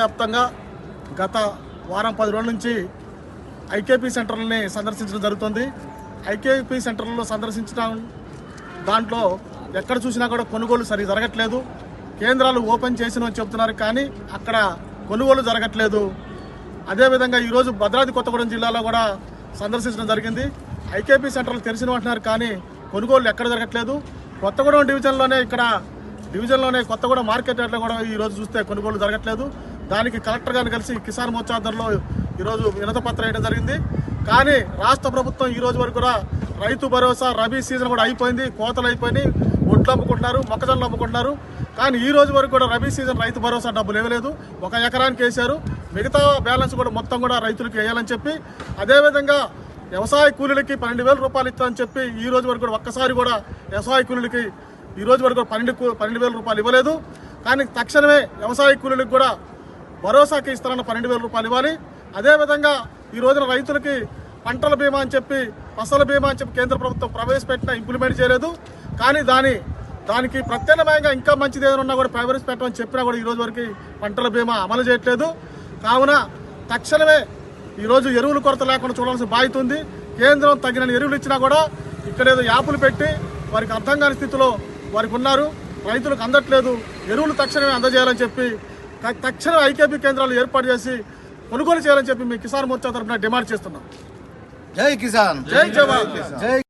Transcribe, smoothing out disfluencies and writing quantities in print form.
వ్యాప్తంగా గత వారం 10 రోజుల నుంచి ఐకేపీ సెంటర్లని సందర్శించడం జరుగుతుంది. ఐకేపీ సెంటర్లలో సందర్శించడం దాంట్లో ఎక్కడ చూసినా కూడా కొనుగోలు సరిగ్గా జరగట్లేదు. కేంద్రాలు ఓపెన్ చేసినని చెప్తున్నారు, కానీ అక్కడ కొనుగోలు జరగట్లేదు. అదేవిధంగా ఈరోజు భద్రాద్రి కొత్తగూడెం జిల్లాలో కూడా సందర్శించడం జరిగింది. ఐకేపీ సెంటర్లు తెరిచిన అంటున్నారు, కానీ కొనుగోలు ఎక్కడ జరగట్లేదు. కొత్తగూడెం డివిజన్లోనే కొత్తగూడెం మార్కెట్ యార్డ్లో కూడా ఈరోజు చూస్తే కొనుగోలు జరగట్లేదు. దానికి కలెక్టర్ గారిని కలిసి కిసాన్ మోర్చా ఆధ్వర్యంలో ఈరోజు వినతిపత్రం వేయడం జరిగింది. కానీ రాష్ట్ర ప్రభుత్వం ఈ రోజు వరకు కూడా రైతు భరోసా రబీ సీజన్ కూడా అయిపోయింది, కోతలు అయిపోయినాయి, ఒడ్లు అమ్ముకుంటున్నారు, మొక్కజొన్నలు అమ్ముకుంటున్నారు. కానీ ఈ రోజు వరకు కూడా రబీ సీజన్ రైతు భరోసా డబ్బులు ఇవ్వలేదు. 1 ఎకరానికి వేశారు, మిగతా బ్యాలెన్స్ కూడా మొత్తం కూడా రైతులకు వేయాలని చెప్పి, అదేవిధంగా వ్యవసాయ కూలీలకి 12,000 రూపాయలు ఇస్తామని చెప్పి ఈ రోజు వరకు కూడా ఒక్కసారి కూడా వ్యవసాయ కూలీలకి ఈ రోజు వరకు 12,000 రూపాయలు ఇవ్వలేదు. కానీ తక్షణమే వ్యవసాయ కూలీలకు కూడా భరోసాకి ఇస్తారన్న 12,000 రూపాయలు ఇవ్వాలి. అదేవిధంగా ఈ రోజున రైతులకి పంటల బీమా అని చెప్పి, ఫసల బీమా అని చెప్పి కేంద్ర ప్రభుత్వం ప్రవేశపెట్టినా ఇంప్లిమెంట్ చేయలేదు. కానీ దానికి ప్రత్యామ్నాయంగా ఇంకా మంచిది ఏదైనా ఉన్నా కూడా ప్రవేశపెట్టమని చెప్పినా కూడా ఈ రోజు వరకు పంటల బీమా అమలు చేయట్లేదు. కావున తక్షణమే ఈరోజు ఎరువుల కొరత లేకుండా చూడాల్సిన బాధ్యత ఉంది. కేంద్రం తగిన ఎరువులు ఇచ్చినా కూడా ఇక్కడేదో యాపులు పెట్టి వారికి అర్థం కాని స్థితిలో వారికి ఉన్నారు. రైతులకు అందట్లేదు. ఎరువులు తక్షణమే అందజేయాలని చెప్పి తక్షణ ఐకేపీ కేంద్రాలు ఏర్పాటు చేసి కొనుగోలు చేయాలని చెప్పి మీ కిసాన్ మోర్చా తరఫున డిమాండ్ చేస్తున్నాం. జై కిసాన్, జై జవాన్.